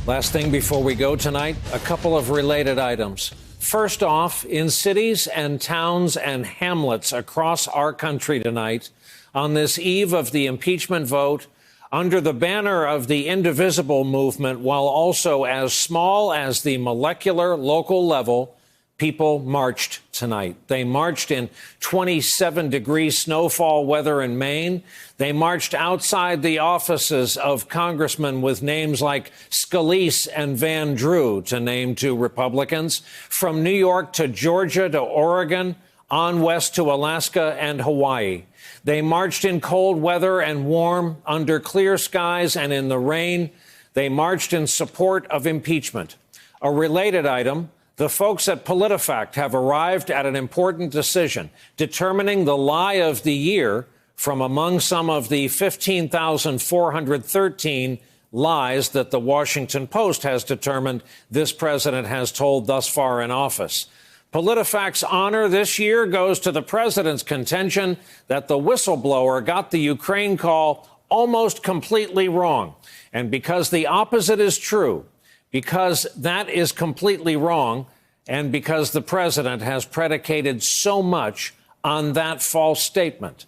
Last thing before we go tonight, a couple of related items. First off, in cities and towns and hamlets across our country tonight, on this eve of the impeachment vote, under the banner of the Indivisible movement, while also as small as the molecular local level, people marched tonight. They marched in 27-degree snowfall weather in Maine. They marched outside the offices of congressmen with names like Scalise and Van Drew, to name two Republicans, from New York to Georgia to Oregon, on west to Alaska and Hawaii. They marched in cold weather and warm, under clear skies and in the rain. They marched in support of impeachment. A related item: the folks at PolitiFact have arrived at an important decision, determining the lie of the year from among some of the 15,413 lies that the Washington Post has determined this president has told thus far in office. PolitiFact's honor this year goes to the president's contention that the whistleblower got the Ukraine call almost completely wrong. And because the opposite is true, because that is completely wrong, and because the president has predicated so much on that false statement.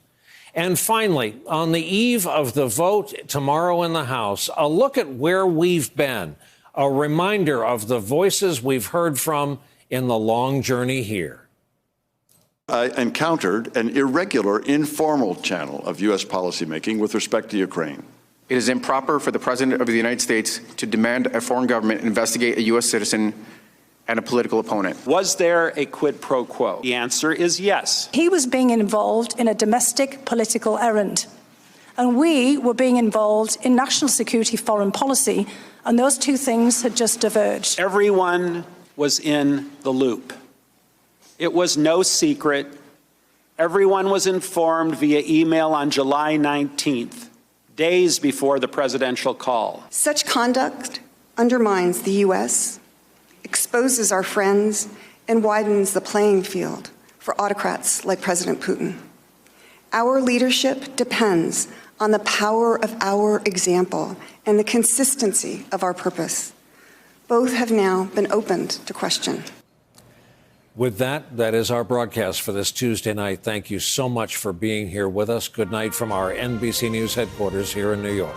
And finally, on the eve of the vote tomorrow in the House, a look at where we've been, a reminder of the voices we've heard from in the long journey here. I encountered an irregular, informal channel of U.S. policymaking with respect to Ukraine. It is improper for the President of the United States to demand a foreign government investigate a U.S. citizen and a political opponent. Was there a quid pro quo? The answer is yes. He was being involved in a domestic political errand, and we were being involved in national security foreign policy, and those two things had just diverged. Everyone was in the loop. It was no secret. Everyone was informed via email on July 19th. Days before the presidential call. Such conduct undermines the U.S., exposes our friends, and widens the playing field for autocrats like President Putin. Our leadership depends on the power of our example and the consistency of our purpose. Both have now been opened to question. With that, that is our broadcast for this Tuesday night. Thank you so much for being here with us. Good night from our NBC News headquarters here in New York.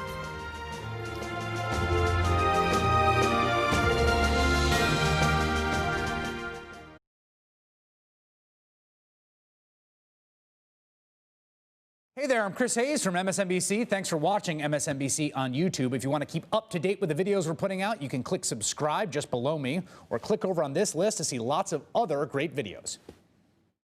Hey there, I'm Chris Hayes from MSNBC. Thanks for watching MSNBC on YouTube. If you want to keep up to date with the videos we're putting out, you can click subscribe just below me, or click over on this list to see lots of other great videos.